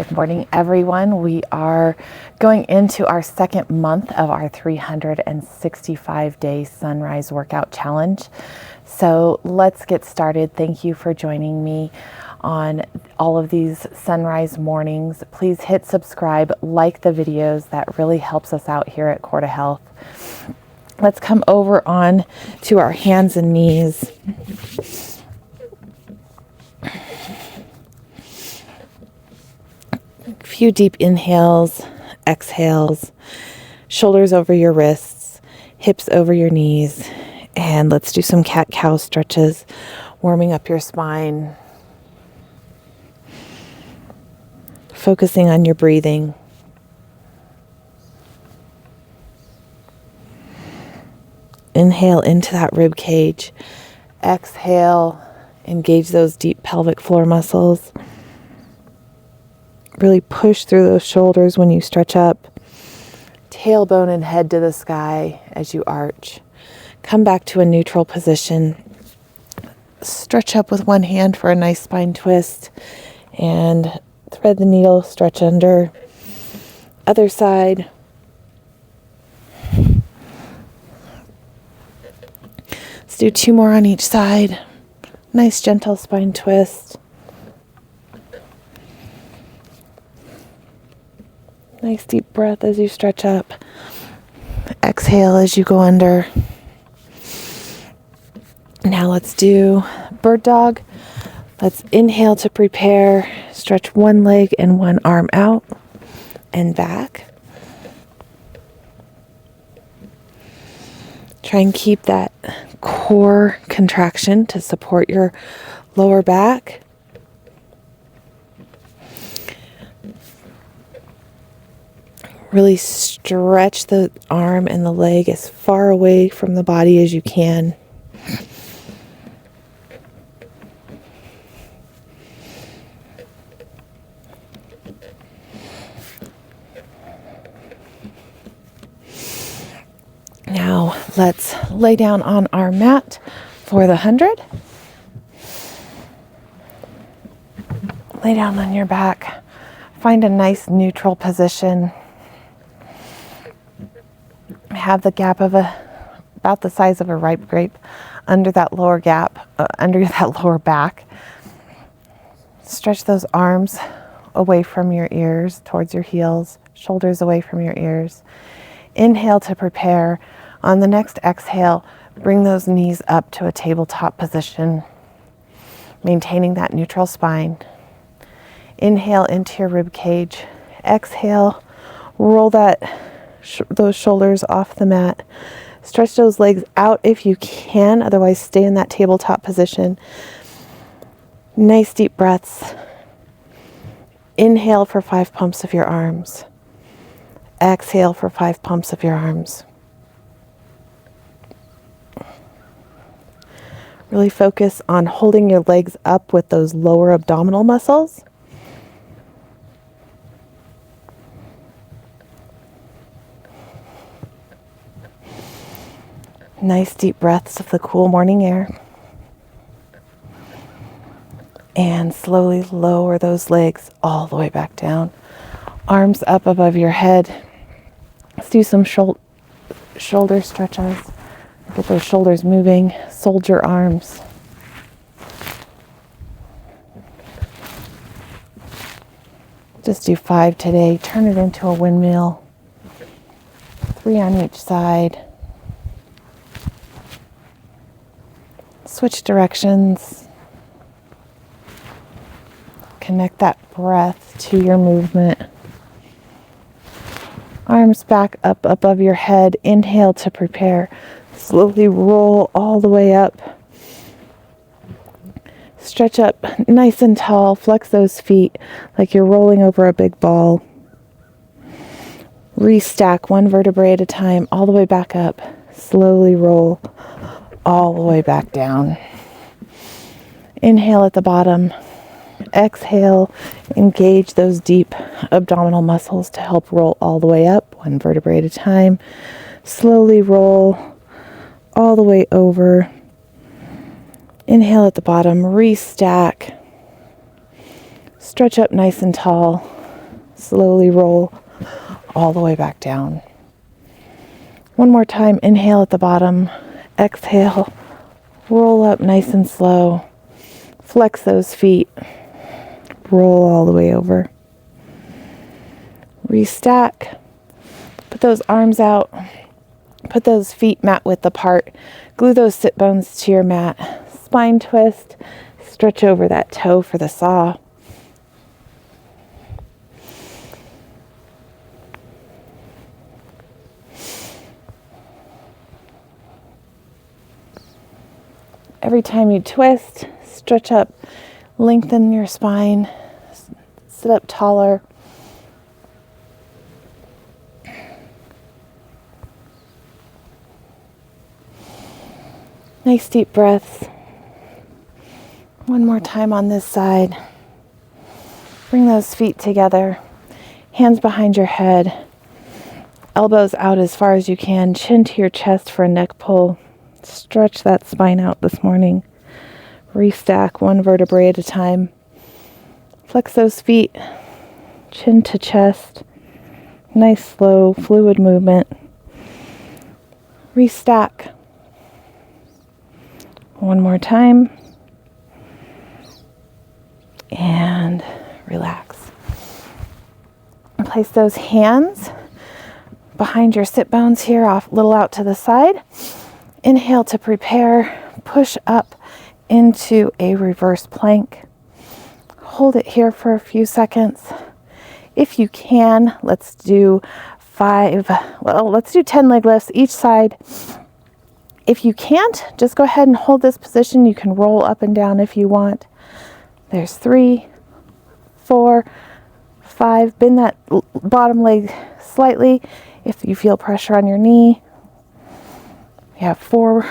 Good morning, everyone. We are going into our second month of our 365-day Sunrise Workout Challenge. So let's get started. Thank you for joining me on all of these sunrise mornings. Please hit subscribe, like the videos. That really helps us out here at Core2Health. Let's come over on to our hands and knees. A few deep inhales, exhales, shoulders over your wrists, hips over your knees, and let's do some cat-cow stretches, warming up your spine, focusing on your breathing. Inhale into that rib cage. Exhale, engage those deep pelvic floor muscles. Really push through those shoulders when you stretch up. Tailbone and head to the sky as you arch. Come back to a neutral position. Stretch up with one hand for a nice spine twist. And thread the needle, stretch under. Other side. Let's do two more on each side. Nice gentle spine twist. Nice deep breath as you stretch up. Exhale as you go under. Now let's do bird dog. Let's inhale to prepare. Stretch one leg and one arm out and back. Try and keep that core contraction to support your lower back. Really stretch the arm and the leg as far away from the body as you can. Now let's lay down on our mat for the 100. Lay down on your back. Find a nice neutral position. Have the gap of about the size of a ripe grape under that lower gap, under that lower back. Stretch those arms away from your ears towards your heels, shoulders away from your ears. Inhale to prepare. On the next exhale, bring those knees up to a tabletop position, maintaining that neutral spine. Inhale into your rib cage. Exhale, roll those shoulders off the mat. Stretch those legs out if you can, otherwise stay in that tabletop position. Nice deep breaths. Inhale for 5 pumps of your arms. Exhale for 5 pumps of your arms. Really focus on holding your legs up with those lower abdominal muscles. Nice deep breaths of the cool morning air. And slowly lower those legs all the way back down. Arms up above your head. Let's do some shoulder stretches. Get those shoulders moving. Soldier arms. Just do 5 today. Turn it into a windmill. 3 on each side. Switch directions. Connect that breath to your movement. Arms back up above your head. Inhale to prepare. Slowly roll all the way up. Stretch up nice and tall. Flex those feet like you're rolling over a big ball. Restack one vertebrae at a time all the way back up. Slowly roll all the way back down. Inhale at the bottom. Exhale, engage those deep abdominal muscles to help roll all the way up, one vertebrae at a time. Slowly roll all the way over. Inhale at the bottom, restack. Stretch up nice and tall. Slowly roll all the way back down. One more time, inhale at the bottom, exhale, roll up nice and slow, flex those feet, roll all the way over. Restack, put those arms out, put those feet mat width apart, glue those sit bones to your mat, spine twist, stretch over that toe for the saw. Every time you twist, stretch up, lengthen your spine, sit up taller. Nice deep breaths. One more time on this side. Bring those feet together, hands behind your head, elbows out as far as you can, chin to your chest for a neck pull. Stretch that spine out this morning. Restack one vertebrae at a time. Flex those feet, chin to chest. Nice slow fluid movement. Restack. One more time. And relax. Place those hands behind your sit bones here, off a little out to the side. Inhale to prepare, push up into a reverse plank. Hold it here for a few seconds. If you can, let's do 10 leg lifts each side. If you can't, just go ahead and hold this position. You can roll up and down if you want. There's 3, 4, 5. Bend that bottom leg slightly if you feel pressure on your knee. You have 4,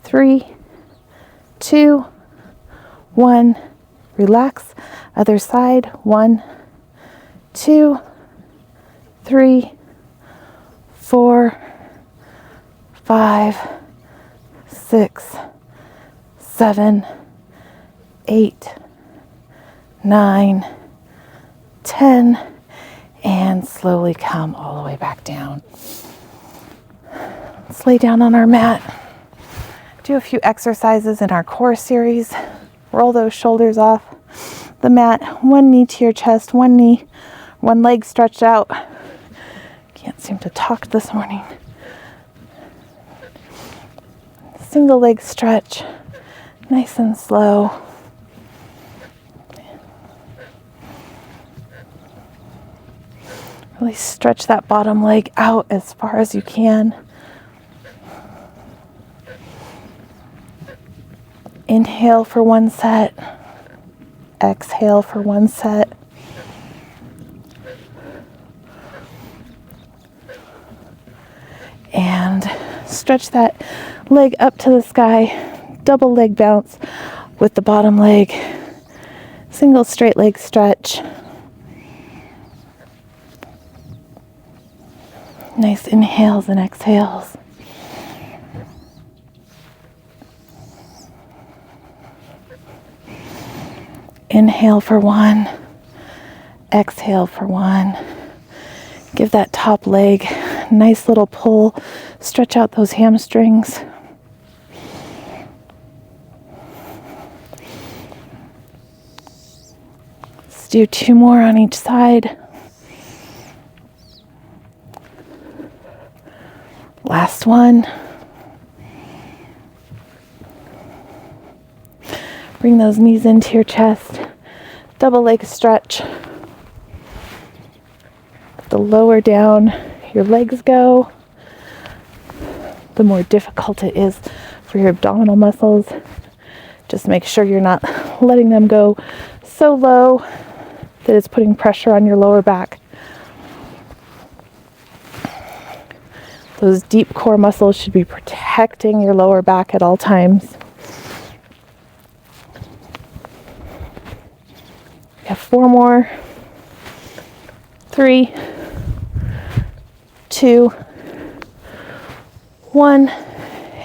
3, 2, 1. Relax. Other side. 1, 2, 3, 4, 5, 6, 7, 8, 9, 10, and slowly come all the way back down. Let's lay down on our mat. Do a few exercises in our core series. Roll those shoulders off the mat. One knee to your chest, one leg stretched out. Can't seem to talk this morning. Single leg stretch, nice and slow. Really stretch that bottom leg out as far as you can. Inhale for one set. Exhale for one set. And stretch that leg up to the sky. Double leg bounce with the bottom leg. Single straight leg stretch. Nice inhales and exhales. Inhale for one. Exhale for one. Give that top leg a nice little pull. Stretch out those hamstrings. Let's do 2 more on each side. Last one. Bring those knees into your chest. Double leg stretch. The lower down your legs go, the more difficult it is for your abdominal muscles. Just make sure you're not letting them go so low that it's putting pressure on your lower back. Those deep core muscles should be protecting your lower back at all times. You have 4 more. 3, 2, 1,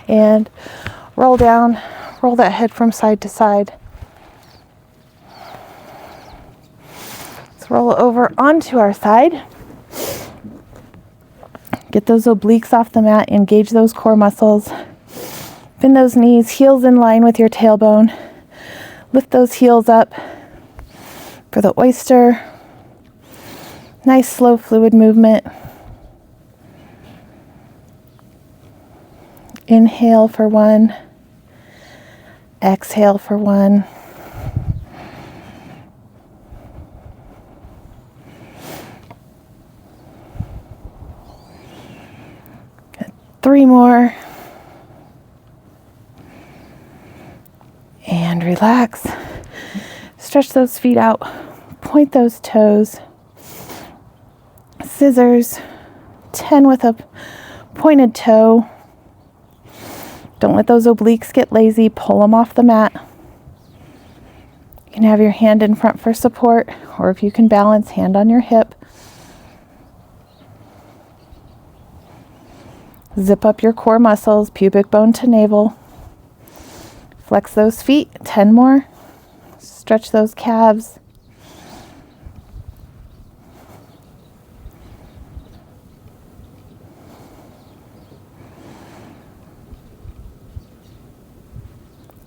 and roll down. Roll that head from side to side. Let's Roll over onto our side. Get those obliques off the mat, engage those core muscles. Bend those knees, heels in line with your tailbone. Lift those heels up for the oyster. Nice slow fluid movement. Inhale for 1. Exhale for 1. Good. 3 more. And relax. Stretch those feet out. Point those toes. Scissors. 10 with a pointed toe. Don't let those obliques get lazy. Pull them off the mat. You can have your hand in front for support, or if you can balance, hand on your hip. Zip up your core muscles, pubic bone to navel. Flex those feet. 10 more. Stretch those calves.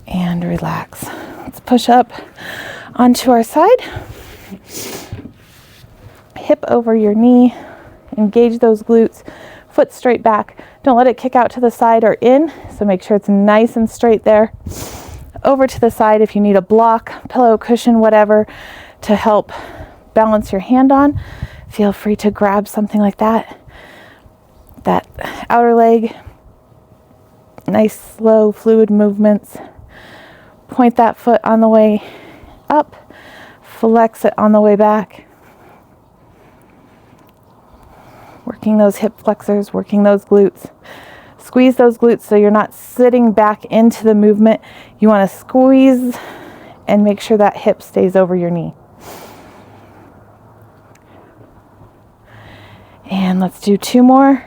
And relax. Let's push up onto our side. Hip over your knee. Engage those glutes. Foot straight back. Don't let it kick out to the side or in. So make sure it's nice and straight there. Over to the side if you need a block, pillow, cushion, whatever to help balance your hand on. Feel free to grab something like that. That outer leg. Nice slow fluid movements. Point that foot on the way up, flex it on the way back. Working those hip flexors, working those glutes. Squeeze those glutes so you're not sitting back into the movement. You want to squeeze and make sure that hip stays over your knee. And let's do 2 more.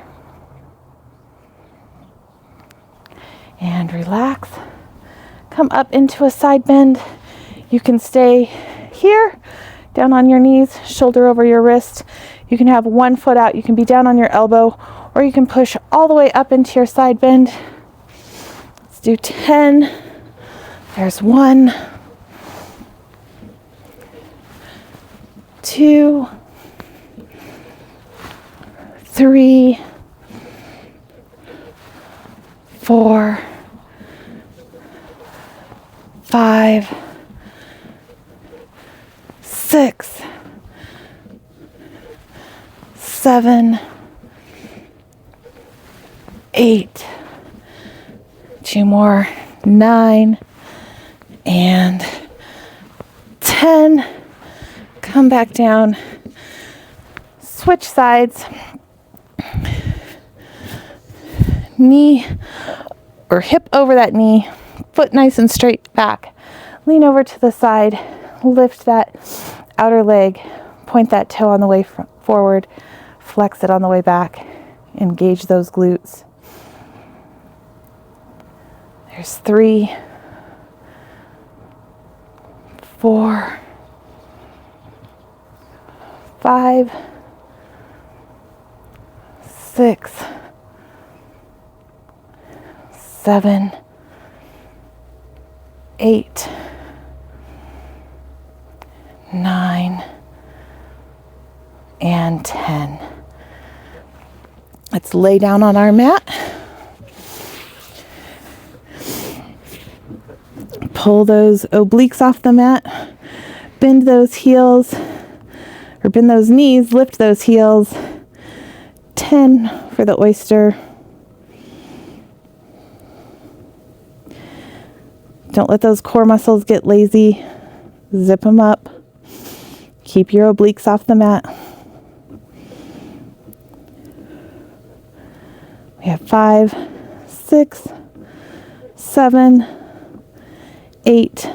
And relax. Come up into a side bend. You can stay here, down on your knees, shoulder over your wrist. You can have 1 foot out. You can be down on your elbow, or you can push all the way up into your side bend. Let's do 10. There's 1, 2, 3, 4, 5, 6, 7, 8, 2 more, 9, and 10. Come back down. Switch sides. Knee or hip over that knee. Foot nice and straight back. Lean over to the side. Lift that outer leg. Point that toe on the way forward. Flex it on the way back. Engage those glutes. There's 3, 4, 5, 6, 7, 8, 9, and 10. Let's lay down on our mat. Pull those obliques off the mat. Bend those heels, or bend those knees, lift those heels. 10 for the oyster. Don't let those core muscles get lazy. Zip them up. Keep your obliques off the mat. We have 5, 6, 7, 8,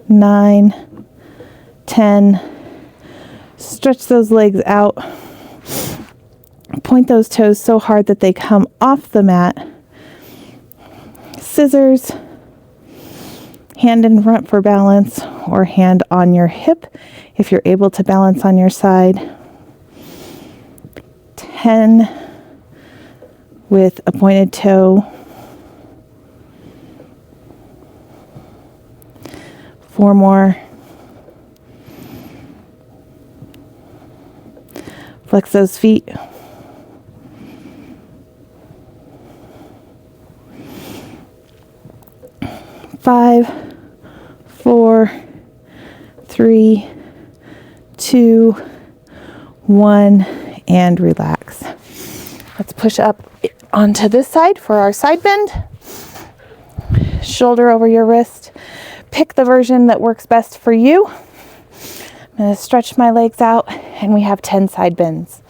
9, 10. Stretch those legs out. Point those toes so hard that they come off the mat. Scissors. Hand in front for balance, or hand on your hip If you're able to balance on your side. 10 with a pointed toe. 4 more. Flex those feet. 5, 4, 3, 2, 1, and relax. Let's push up onto this side for our side bend. Shoulder over your wrist. Pick the version that works best for you. I'm going to stretch my legs out, and we have 10 side bends.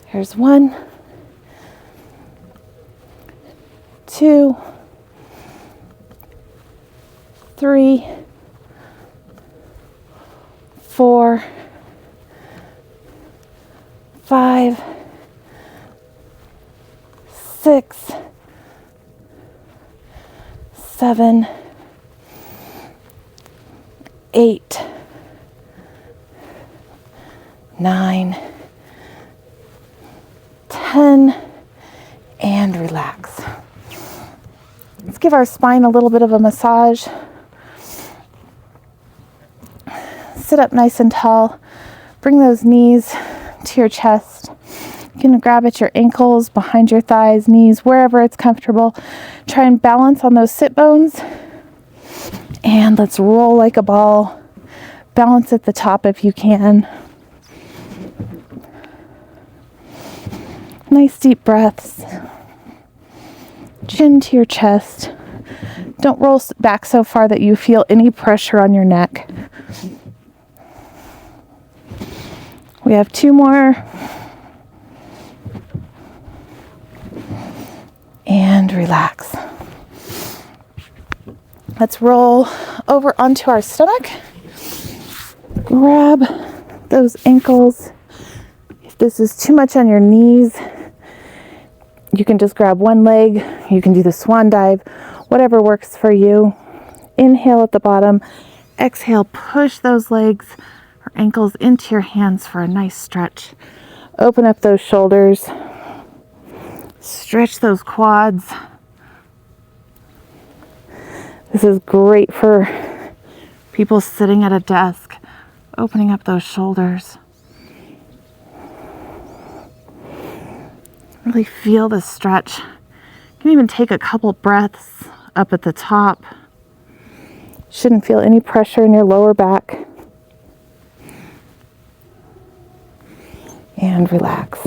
Here's 1, 2, 3, 4, 5, 6, 7, 8, 9, 10, and relax. Let's give our spine a little bit of a massage. Sit up nice and tall. Bring those knees to your chest. You can grab at your ankles, behind your thighs, knees, wherever it's comfortable. Try and balance on those sit bones. And let's roll like a ball. Balance at the top if you can. Nice deep breaths. Chin to your chest. Don't roll back so far that you feel any pressure on your neck. We have 2 more. And relax. Let's roll over onto our stomach. Grab those ankles. If this is too much on your knees, you can just grab one leg. You can do the swan dive, whatever works for you. Inhale at the bottom. Exhale, push those legs or ankles into your hands for a nice stretch. Open up those shoulders. Stretch those quads. This is great for people sitting at a desk, opening up those shoulders. Really feel the stretch. You can even take a couple breaths up at the top. Shouldn't feel any pressure in your lower back. And relax.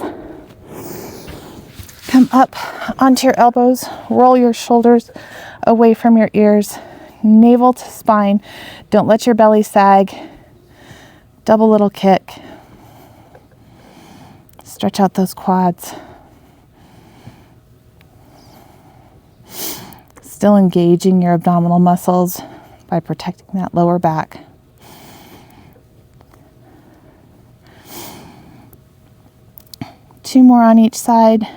Come up onto your elbows, roll your shoulders away from your ears, navel to spine. Don't let your belly sag. Double little kick. Stretch out those quads. Still engaging your abdominal muscles by protecting that lower back. Two more on each side.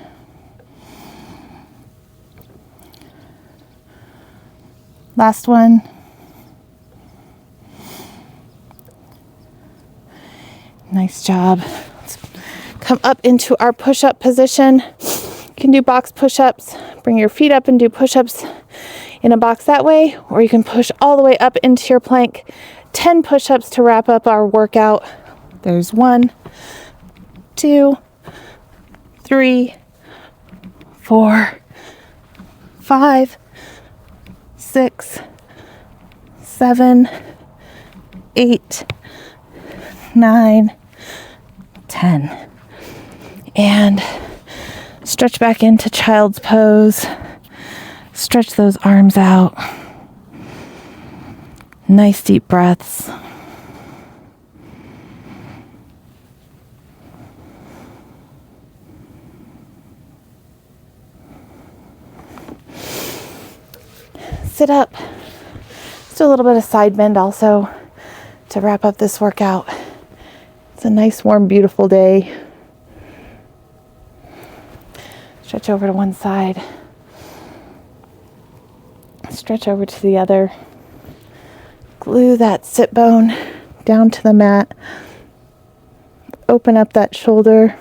Last one. Nice job. Let's come up into our push-up position. You can do box push-ups. Bring your feet up and do push-ups in a box that way, or you can push all the way up into your plank. 10 push-ups to wrap up our workout. There's 1, 2, 3, 4, 5, 6, 7, 8, 9, 10. And stretch back into child's pose. Stretch those arms out. Nice deep breaths. Sit up. Let's do a little bit of side bend also to wrap up this workout. It's a nice, warm, beautiful day. Stretch over to one side. Stretch over to the other. Glue that sit bone down to the mat. Open up that shoulder.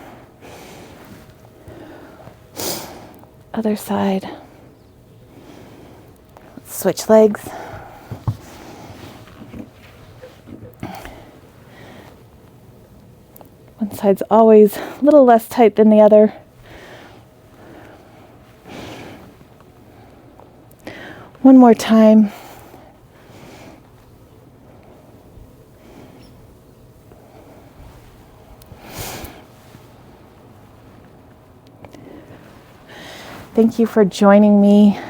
Other side. Switch legs. One side's always a little less tight than the other. One more time. Thank you for joining me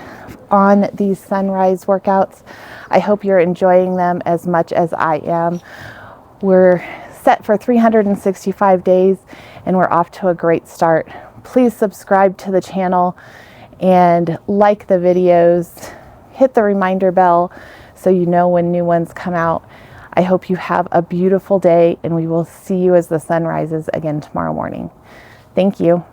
on these sunrise workouts. I hope you're enjoying them as much as I am. We're set for 365 days and we're off to a great start. Please subscribe to the channel and like the videos. Hit the reminder bell so you know when new ones come out. I hope you have a beautiful day and we will see you as the sun rises again tomorrow morning. Thank you.